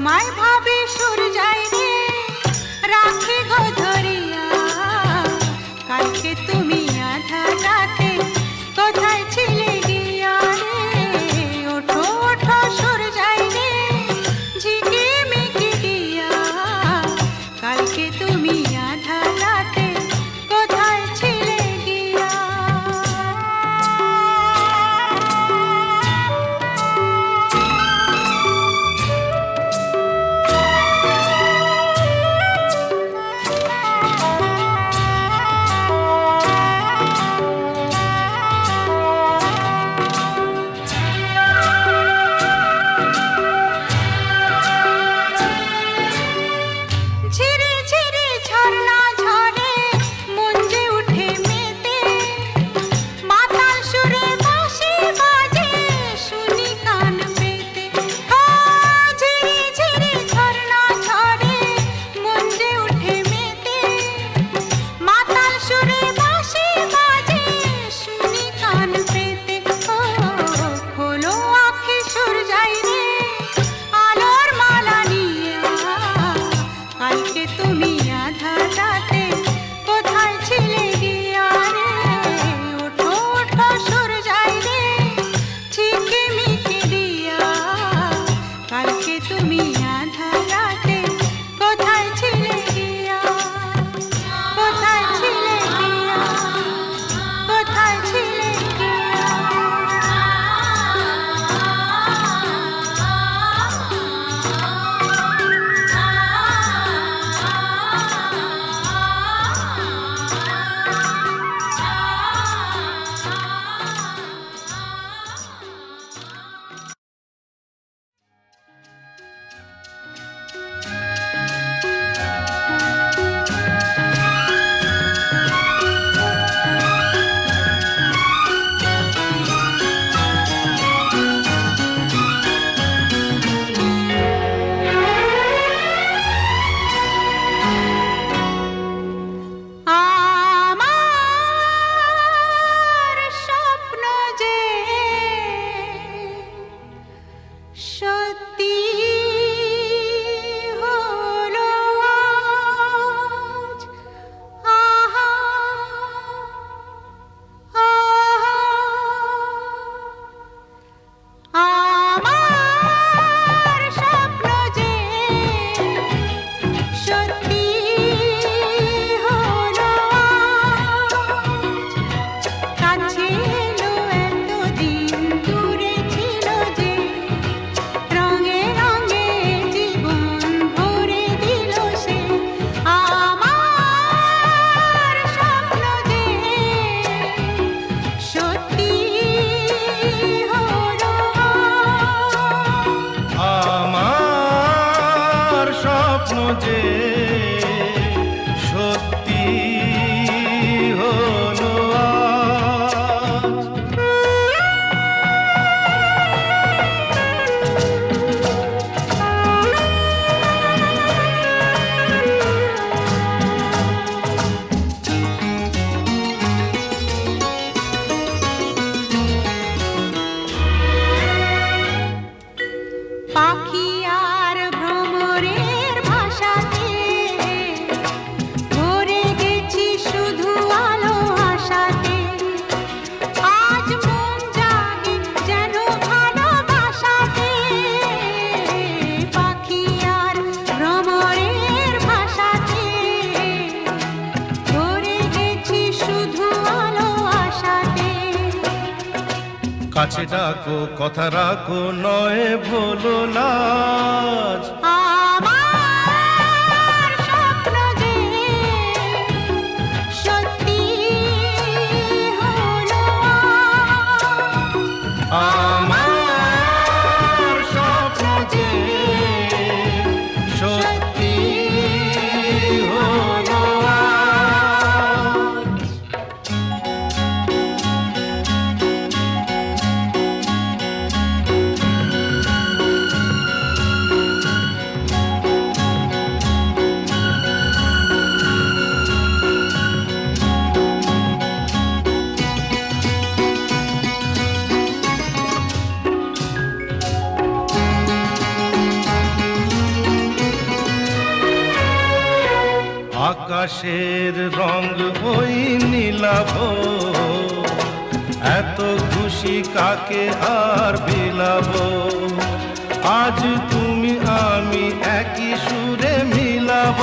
my সত্যি হলো আজ, আহা আহা আমার স্বপ্ন যে সত্যি হলো আজ, কাছে এলো এতদিন দূরে ছিল যে, রঙে রঙে জীবন ভরে দিল সে। আমার স্বপ্ন যে সত্যি হলো আমার স্বপ্ন যে সত্যি হলো আজ। পাখি আর ভ্রমরের ভাষাতে ভরে গেছি শুধু আলো আশাতে। আজ মন জাগে যেন ভালোবাসাতে, পাখি আর ভ্রমরের ভাষাতে ভরে গেছি শুধু আলো আশাতে। কাছে ডাকো কথা রাখো নয় ভোলো লাজ। আমার স্বপ্ন যে সত্যি হলো আজ, আমার স্বপ্ন যে সত্যি হলো আজ। আকাশের রং ওই নীলাভ, এত খুশি কাকে আর বিলাব। আজ তুমি আমি একই সুরে মিলাব।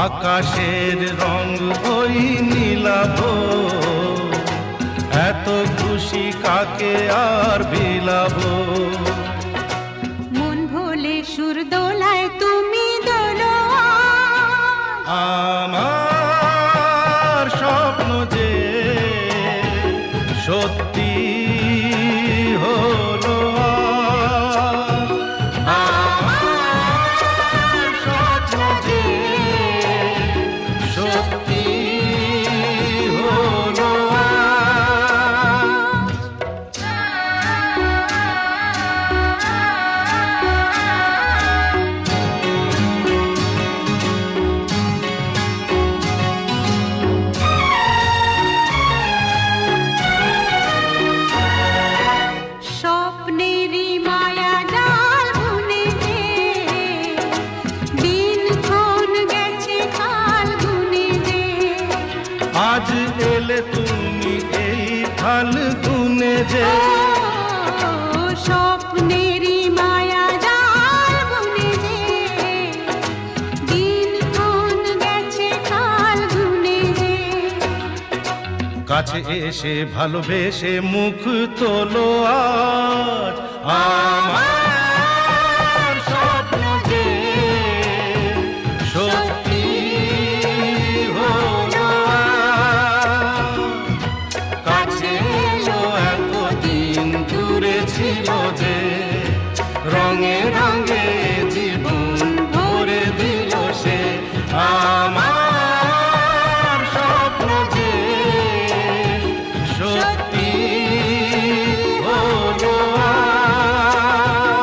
আকাশের রং ওই নীলাভ, এত খুশি কাকে আর বিলাব। মন ভোলে সুর দোলায় তুমি দোলো আজ। আমার স্বপ্ন যে সত্যি হলো আজ। আমার স্বপ্ন যে সত্যি হলো আজ। স্বপ্নেরই মায়া জাল বুনে যে, দিনক্ষণ গেছে কাল গুনে যে। আজ এলে তুমি এই ফাল্গুনে যে, ও স্বপ্নেরই মায়া জাল বুনে যে, দিনক্ষণ গেছে কাল গুনে যে। কাছে এসে ভালোবেসে মুখ তোলো আজ। আমার স্বপ্ন যে সত্যি হলো আজ। কাছে এলো এতদিন দূরে ছিল যে, রঙে রঙে জীবন ভরে দিল সে। আমার স্বপ্ন যে সত্যি হলো আজ।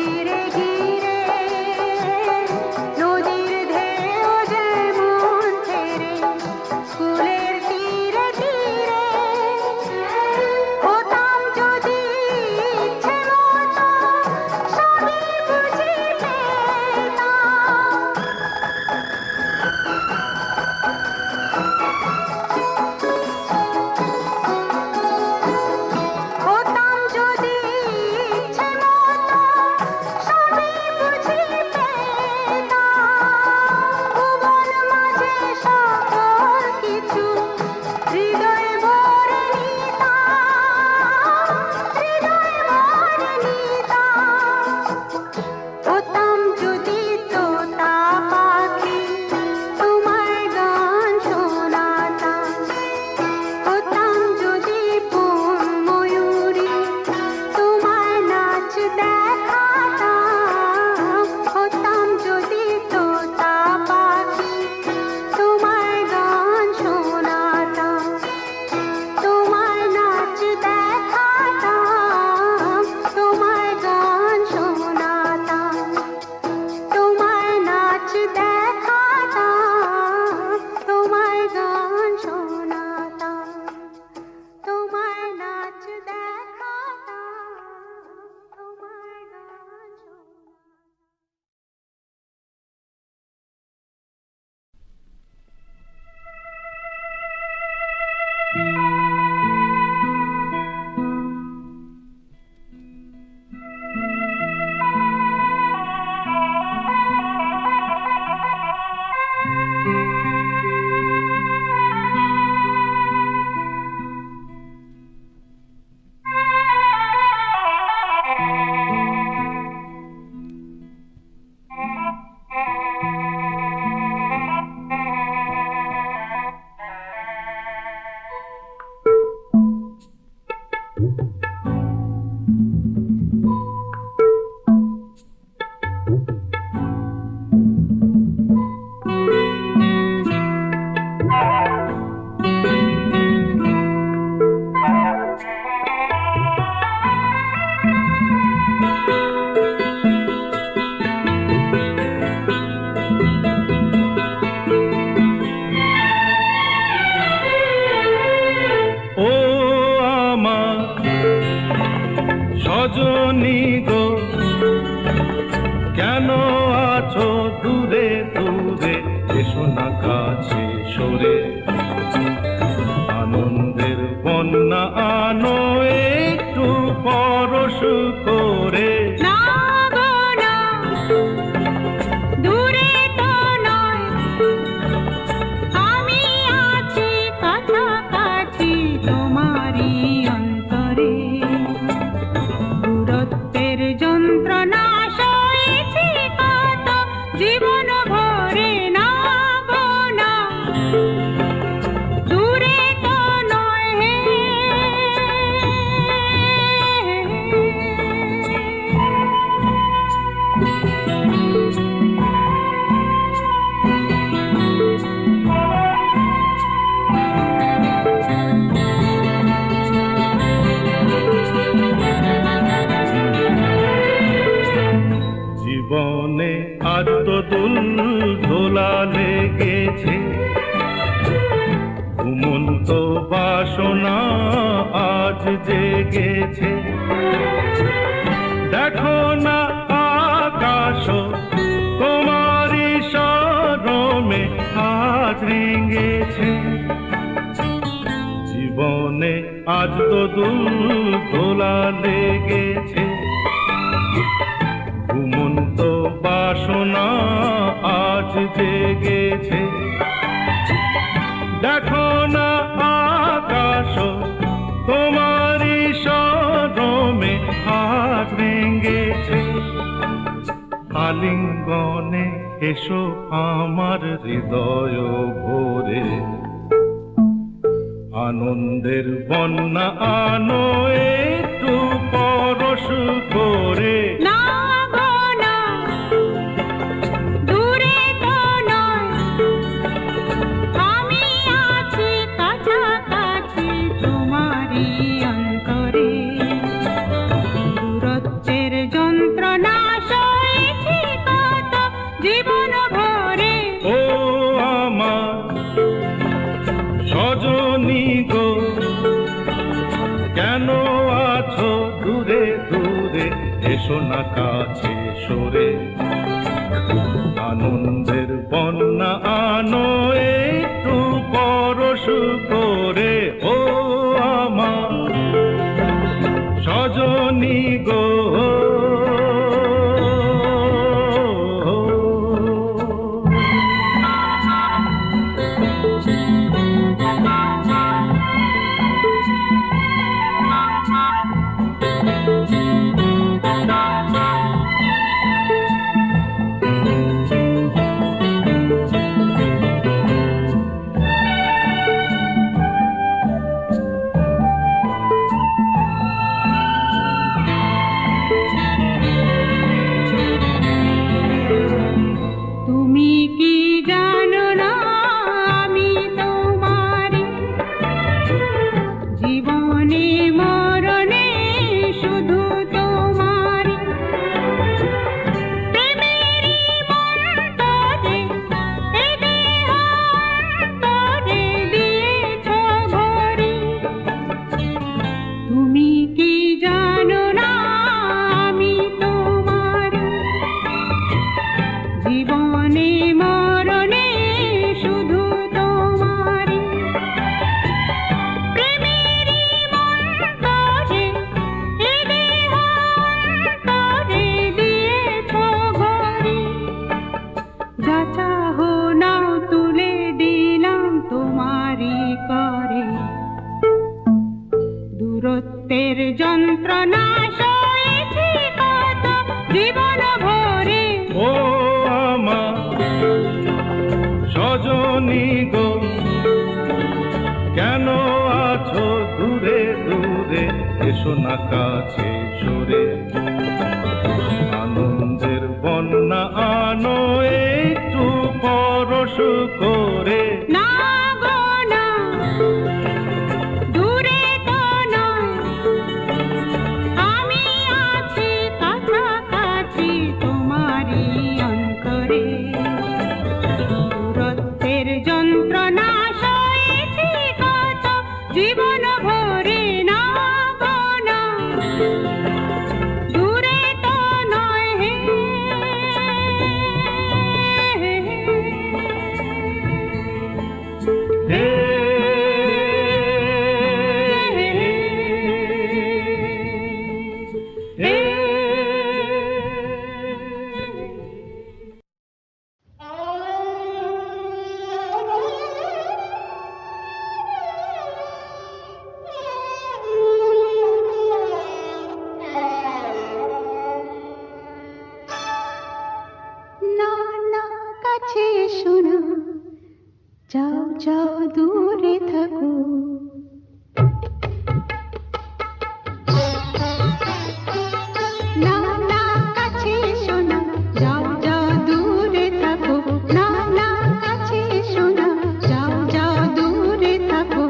ঘিরে ঘিরে নদীর ঢেউ যেমন ফেরে কুলের তীরে তীরে হতাম যদি ইচ্ছে মতো সবই বুঝি পেতাম। হতাম যদি ইচ্ছে মতো সবই বুঝি পেতাম। ভুবন মাঝে সকল কিছু হৃদয়ে ভরে নিতাম, হৃদয়ে ভরে নিতাম। হতাম যদি তোতা পাখি তোমার গান শোনাতাম। হতাম যদি বন ময়ূরী তোমার নাচ দেখাতাম। হতাম যদি তোতা পাখি তোমার গান শোনাতাম, তোমার নাচ দেখাতাম, তোমার গান শোনাতাম, তোমার নাচ দেখাতাম, তোমার গান শোনাতাম, তোমার নাচ দেখাতাম, তোমার গান শোনাতাম। ও আমার সজনী গো, কেন আছো দূরে দূরে, এসো না কাছে সরে। আনন্দের বন্যা আনো একটু পরশ করে। না গো না, দূরে তো নয়, আমি আছি কাছাকাছি তোমারই অন্তরে। দূরত্বের যন্ত্রণা সয়েছি কত জীবন ভরে। না গো না, দূরে তো নয় হে। জীবনে আজ তো দুল দোলা লেগেছে, ঘুমন্ত বাসনা আজ জেগেছে। দেখো না আকাশ তোমারই শরমে আজ রেঙেছে। জীবনে আজ তো দুল দোলা লেগেছে, ঘুমন্ত বাসনা আজ জেগেছে। দেখো না আকাশ তোমারই শরমে আজ রেঙেছে। আলিঙ্গনে এসো আমার হৃদয় ভরে, আনন্দের বন্যা আনো একটু পরশ করে। না গো না, দূরে তো নয়, আমি আছি কাছাকাছি তোমারই অন্তরে। দূরত্বের যন্ত্রণা সরে আনন্দের বন্যা আনো একটু পরশ করে ও আমার সজনী গো। তুমি কি জানো না আমি তোমারি জীবনে মরণে শুধু তোমারি প্রেমেরই মন্তরে এ দেহ অন্তরে দিয়েছ ভরি। তুমি কি জানো না আমি তোমারি জীবনে মরণে শুধু তোমারি প্রেমেরই মন্তরে এ দেহ অন্তরে দিয়েছ ঘরি। যা চাহো নাও তুলে দিলাম তোমারি করে দূরত্বের যন্ত্রণা সয়েছি কত জীবন ভরে ও আমার সজনী গো, কেন আছো দূরে দূরে, এসো না কাছে সরে আনন্দের বন্যা আনো একটু পরশ করে। না গো না দূরে তো নয় আমি আছি কাছাকাছি তোমারই অন্তরে দূরত্বের যন্ত্রণা সয়েছি কত জীবন ভরে। না গো না দূরে তো নয় হে হে হে না না কাছে শোনো যাও যাও দূরে থাকো না না কাছে শোনো যাও যাও দূরে থাকো না না কাছে শোনো যাও যাও দূরে থাকো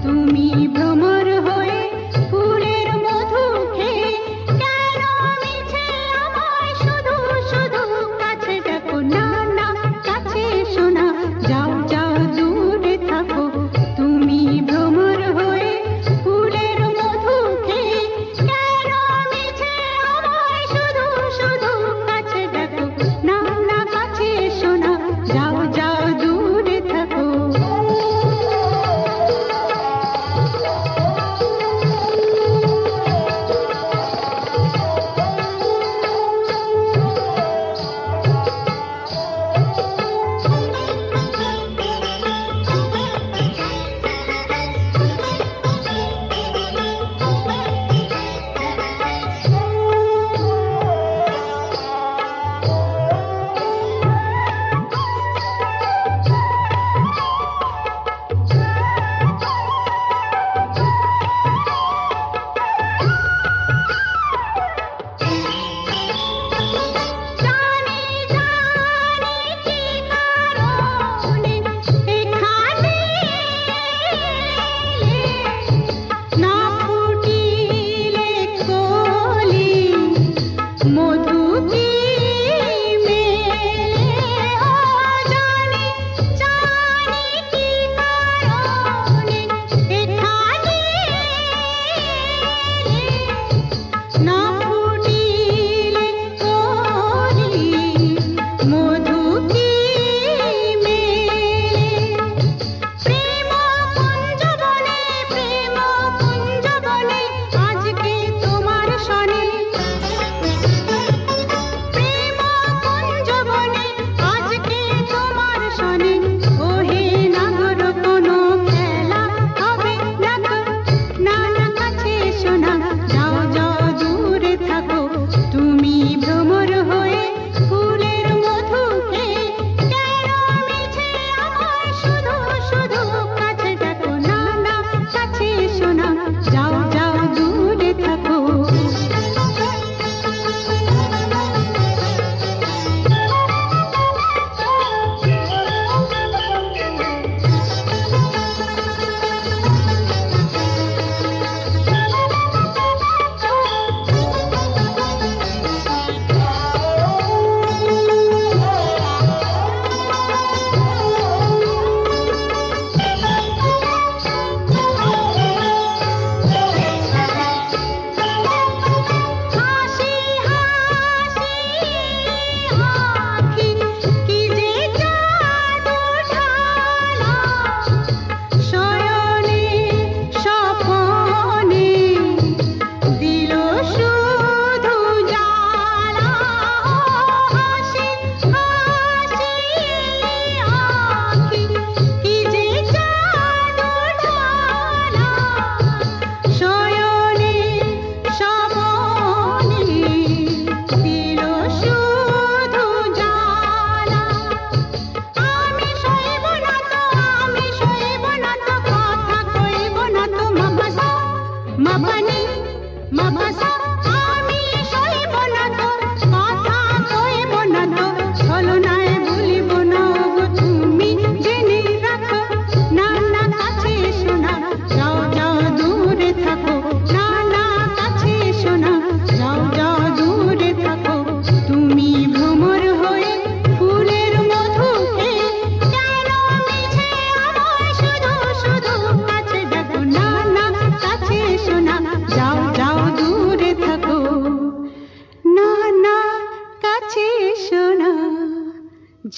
তুমি ভ্রমর হয়ে ফুলের মধু খেয়ে কেন মিছে আমায় শুধু শুধু কাছে ডাকো না না কাছে শোনো যাও যাও দূরে থাকো তুমি ভ্রমর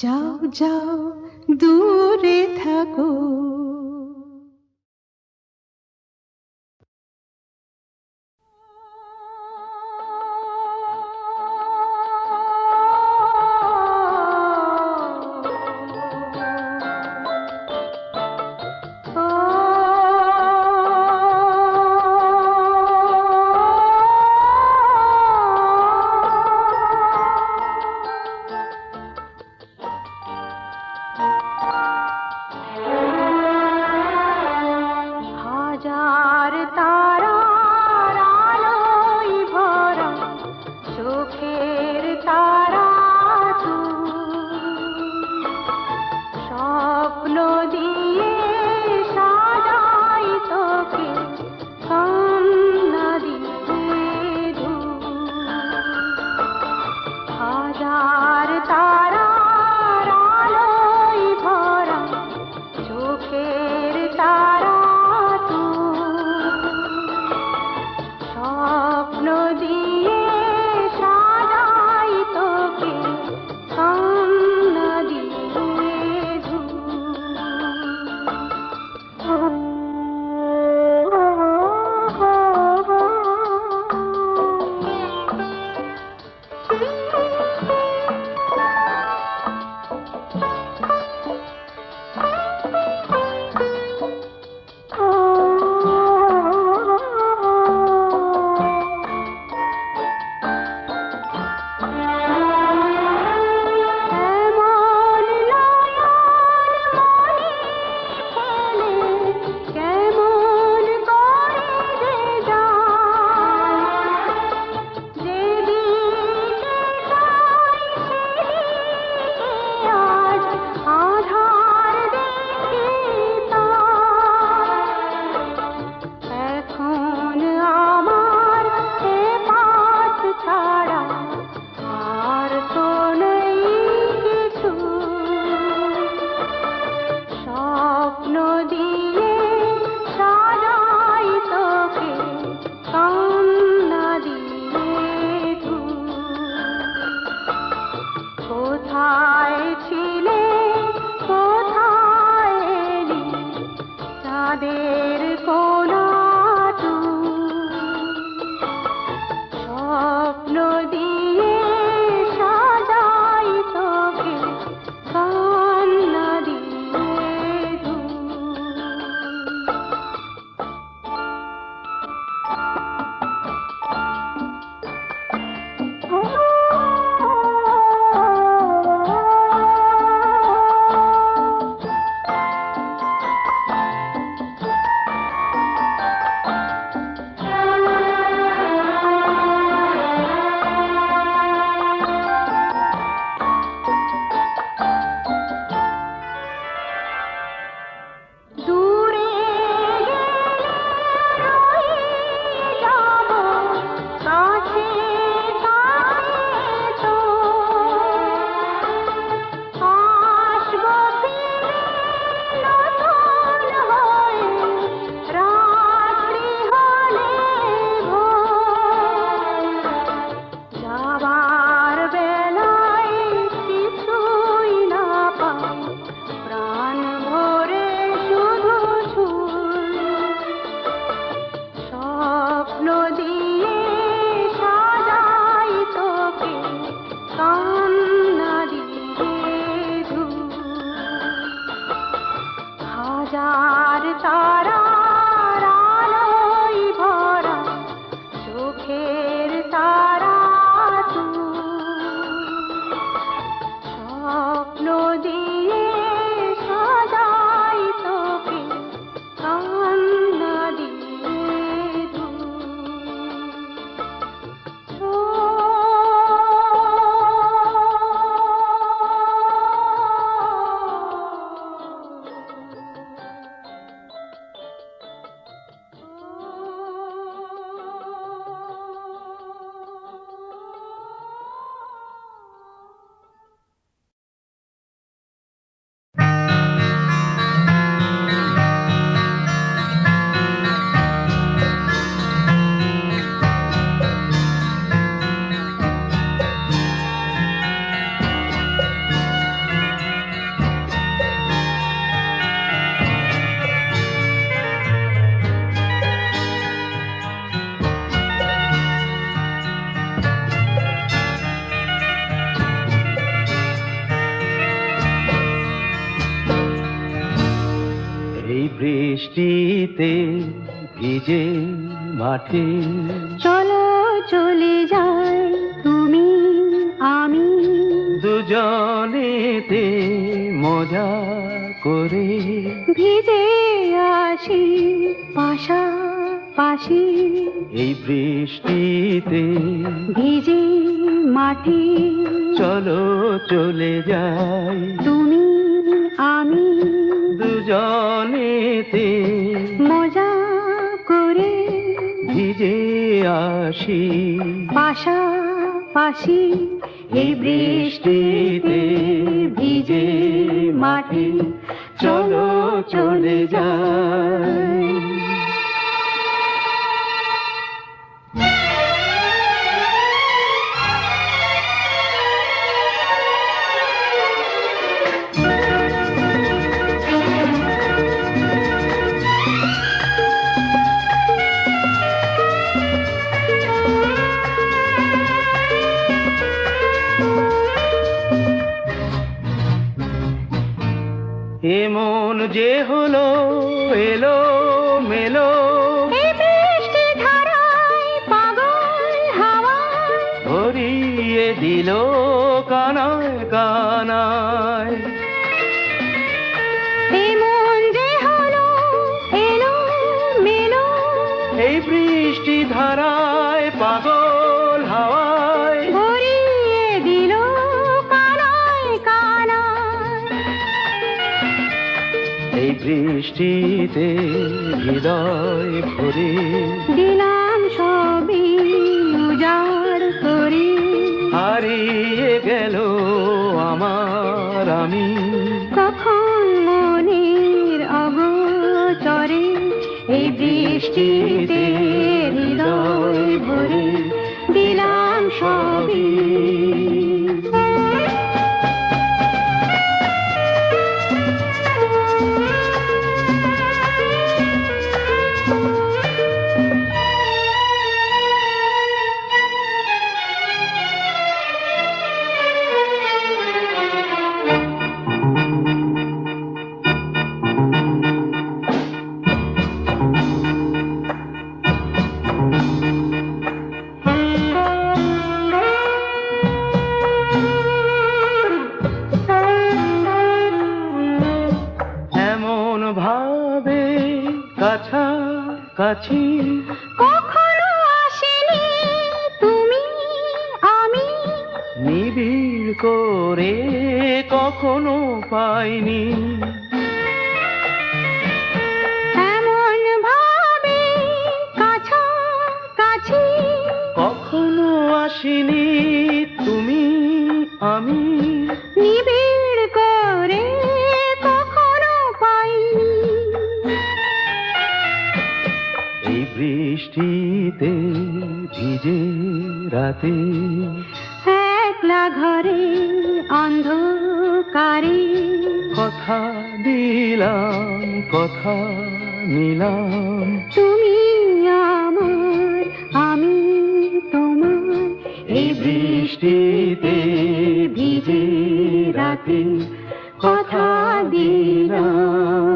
যাও যাও দূরে থাকো। হাজার তারার আলোয় ভরা চোখের তারা তুই, স্বপ্ন দিয়ে সাজাই তোকে কান্না দিয়ে ধুই। হাজার তারার আলোয় ভরা চোখের তারা স্বপ্ন দিয়ে সাজাই তোকে কান্না দিয়ে কোথায় ছিলে কোথায় এলি চাঁদের কোনা স্বপ্ন দিয়ে সাজাই তোকে কান্না দিয়ে হাজার তারার আলোয় ভরা চোখের তারা তুই, স্বপ্ন দিয়ে সাজাই তোকে কান্না দিয়ে ধুই। বৃষ্টিতে ভিজে মাঠে চলো চলে যাই তুমি আমি, দুজনেতে মজা করে ভিজে আসি পাশাপাশি, এই বৃষ্টিতে ভিজে মাঠে চলো চলে যাই তুমি আমি, দুজনেতে মজা করে ভিজে আসি পাশাপাশি, এই বৃষ্টিতে ভিজে মাঠে চলো চলে যাই। এমন যে হলো এলো মেলো, এই বৃষ্টি ধারায় পাগল হাওয়া ভরিয়ে দিল কানায় কানায়, এমন যে হলো এলো মেলো, এই বৃষ্টি ধারায় পাগল হাওয়ায় ভরিয়ে দিল কানায় কানায়, এই বৃষ্টিতে হৃদয় ভরে দিলাম সবই উজাড় করে, হারিয়ে গেল আমার আমি, কখন মনের অগোচরে এই বৃষ্টিতে হৃদয় ভরে দিলাম সবই। এমন ভাবে কাছাকাছি কখনো আসেনি তুমি আমি, নিবিড় করে কখনো পাইনি, এমন ভাবে কাছাকাছি কখনো আসিনি তুমি আমি, নিবিড় করে কখনো পাইনি, এই বৃষ্টিতে ভিজে রাতে একলা ঘরে অন্ধকারে, কথা দিলাম কথা নিলাম, তুমি আমার আমি তোমার, এই বৃষ্টিতে ভিজে রাতে কথা দিলাম।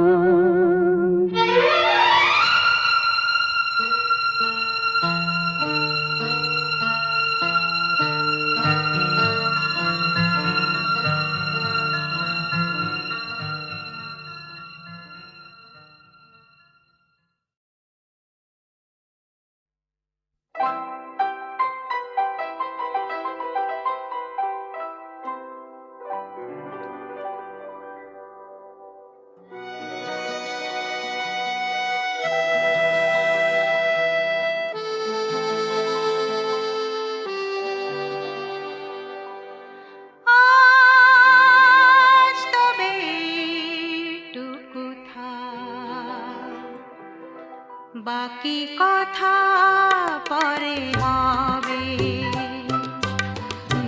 আজ তবে এইটুকু থাক, বাকি কথা পরে হবে,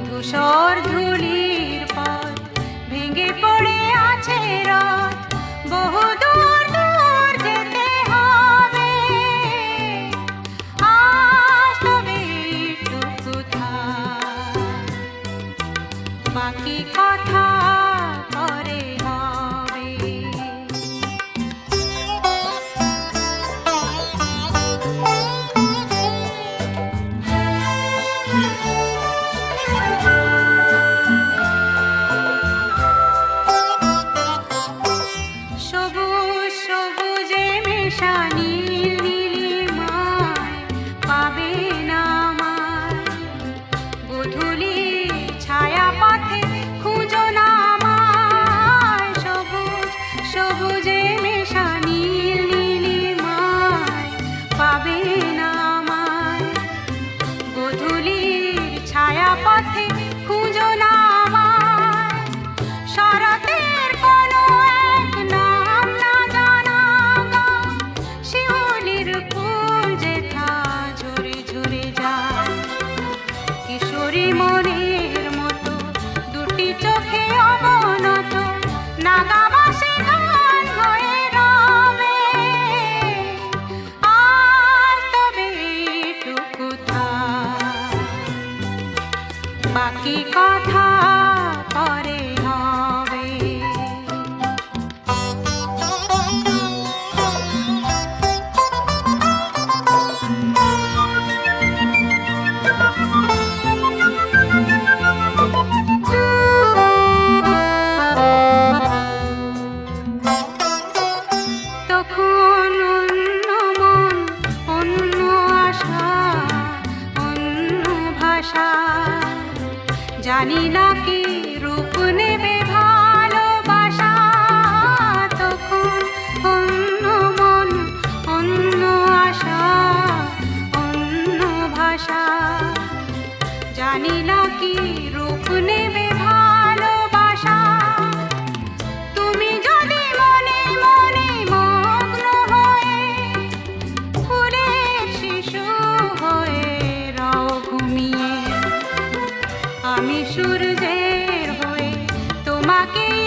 ধূসর ধূলির পথ ভেঙে পড়ে আছে রাত, বহু দূর দূর যেতে হবে, আজ তবে এইটুকু থাক, বাকি কথা পরে হবে। কি রূপ নেবে ভালোবাসা, তখন অন্য মন, অন্য আশা, অন্য ভাষা। জানি না কি রূপ নেবে ভালোবাসা। তুমি যদি মনে মনে মগ্ন হয়ে ফুলের শিশু হয়ে রাও ঘুমিয়ে, আমি সূর্যের হয়ে তোমাকেই